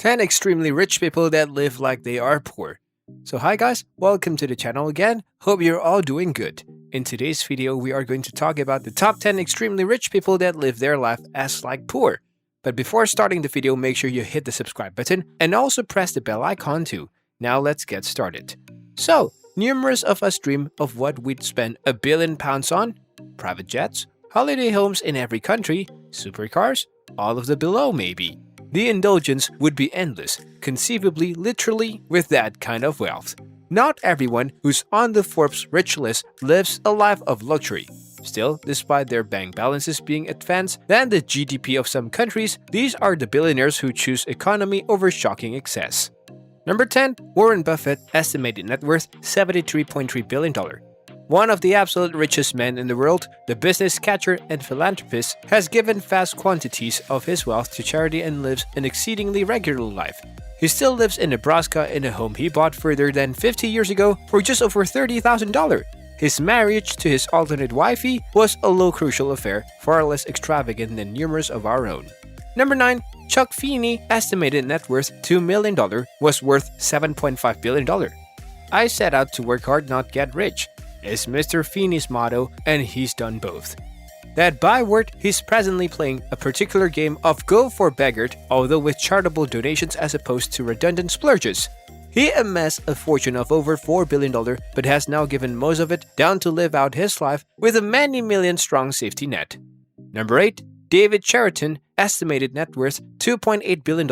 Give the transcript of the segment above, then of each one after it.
10 extremely rich people that live like they are poor. So hi guys, welcome to the channel again. Hope you're all doing good. In today's video, we are going to talk about the top 10 extremely rich people that live their life as like poor. But before starting the video, make sure you hit the subscribe button and also press the bell icon too. Now let's get started. So, numerous of us dream of what we'd spend £1 billion on: private jets, holiday homes in every country, supercars, all of the below maybe. The indulgence would be endless, conceivably literally, with that kind of wealth. Not everyone who's on the Forbes rich list lives a life of luxury. Still, despite their bank balances being advanced than the GDP of some countries, these are the billionaires who choose economy over shocking excess. Number 10. Warren Buffett, estimated net worth $73.3 billion. One of the absolute richest men in the world, the business catcher and philanthropist has given vast quantities of his wealth to charity and lives an exceedingly regular life. He still lives in Nebraska in a home he bought further than 50 years ago for just over $30,000. His marriage to his alternate wifey was a low crucial affair, far less extravagant than numerous of our own. Number 9. Chuck Feeney, estimated net worth $2 million, was worth $7.5 billion. I set out to work hard, not get rich, is Mr. Feeney's motto, and he's done both. That byword, he's presently playing a particular game of go for beggared, although with charitable donations as opposed to redundant splurges. He amassed a fortune of over $4 billion, but has now given most of it down to live out his life with a many million strong safety net. Number 8. David Chariton, estimated net worth $2.8 billion.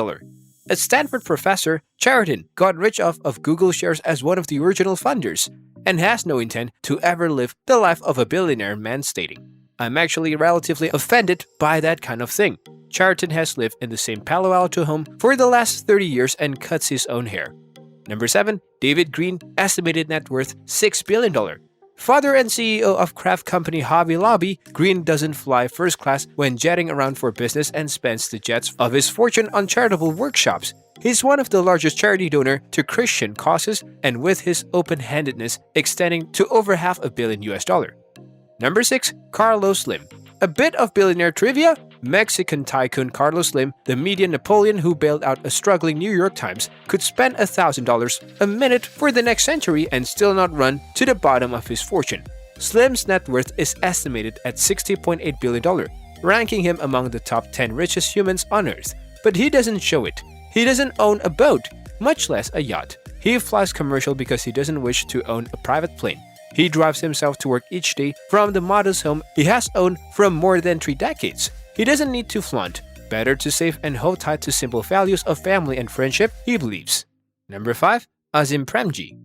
A Stanford professor, Chariton got rich off of Google shares as one of the original funders, and has no intent to ever live the life of a billionaire man, stating, "I'm actually relatively offended by that kind of thing." Chariton has lived in the same Palo Alto home for the last 30 years and cuts his own hair. Number 7. David Green, estimated net worth $6 billion. Father and CEO of craft company Hobby Lobby, Green doesn't fly first class when jetting around for business and spends the jets of his fortune on charitable workshops. He's one of the largest charity donor to Christian causes, and with his open-handedness extending to over $500 million. Number 6. Carlos Slim. A bit of billionaire trivia: Mexican tycoon Carlos Slim, the media Napoleon who bailed out a struggling New York Times, could spend $1,000 a minute for the next century and still not run to the bottom of his fortune. Slim's net worth is estimated at $60.8 billion, ranking him among the top 10 richest humans on Earth. But he doesn't show it. He doesn't own a boat, much less a yacht. He flies commercial because he doesn't wish to own a private plane. He drives himself to work each day from the modest home he has owned for more than 3 decades. He doesn't need to flaunt. Better to save and hold tight to simple values of family and friendship, he believes. Number 5. Azim Premji.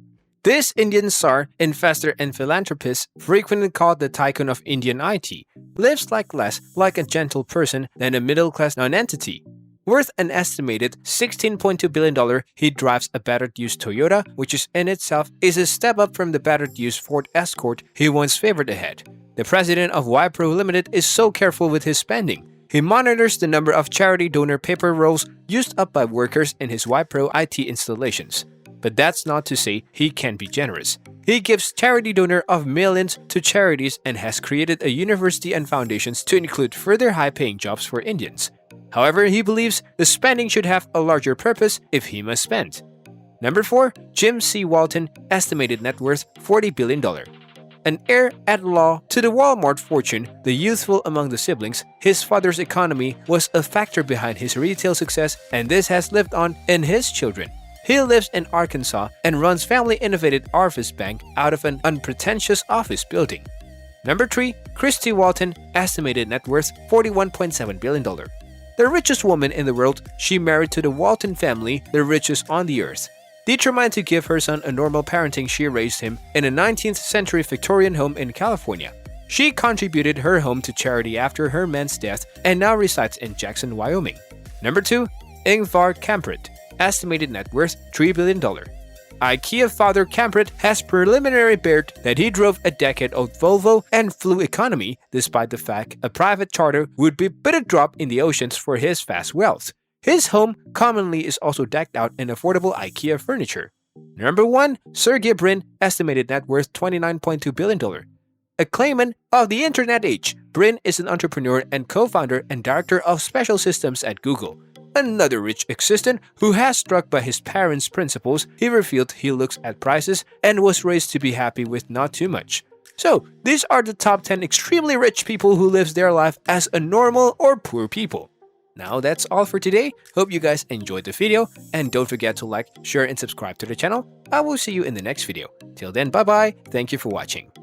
This Indian czar, investor and philanthropist, frequently called the tycoon of Indian IT, lives less like a gentle person than a middle-class nonentity. Worth an estimated $16.2 billion, he drives a battered used Toyota, which in itself is a step up from the battered used Ford Escort he once favored ahead. The president of Wipro Limited is so careful with his spending. He monitors the number of charity donor paper rolls used up by workers in his Wipro IT installations. But that's not to say he can be generous. He gives charity donor of millions to charities and has created a university and foundations to include further high-paying jobs for Indians. However, he believes the spending should have a larger purpose if he must spend. Number 4. Jim C. Walton, estimated net worth $40 billion. An heir at law to the Walmart fortune, the youthful among the siblings, his father's economy was a factor behind his retail success, and this has lived on in his children. He lives in Arkansas and runs family-innovated Arvis Bank out of an unpretentious office building. Number 3. Christy Walton, estimated net worth $41.7 billion. The richest woman in the world, she married to the Walton family, the richest on the earth. Determined to give her son a normal parenting, she raised him in a 19th century Victorian home in California. She contributed her home to charity after her man's death and now resides in Jackson, Wyoming. Number 2. Ingvar Kamprad, estimated net worth $3 billion. IKEA father Kamprad has preliminary bared that he drove a decade-old Volvo and flew economy, despite the fact a private charter would be but a drop in the oceans for his vast wealth. His home commonly is also decked out in affordable IKEA furniture. Number 1. Sergey Brin, estimated net worth $29.2 billion. A claimant of the internet age, Brin is an entrepreneur and co-founder and director of special systems at Google. another rich assistant who has struck by his parents' principles. He revealed he looks at prices and was raised to be happy with not too much. So, these are the top 10 extremely rich people who lives their life as a normal or poor people. Now that's all for today. Hope you guys enjoyed the video, and don't forget to like, share, and subscribe to the channel. I will see you in the next video. Till then, bye bye. Thank you for watching.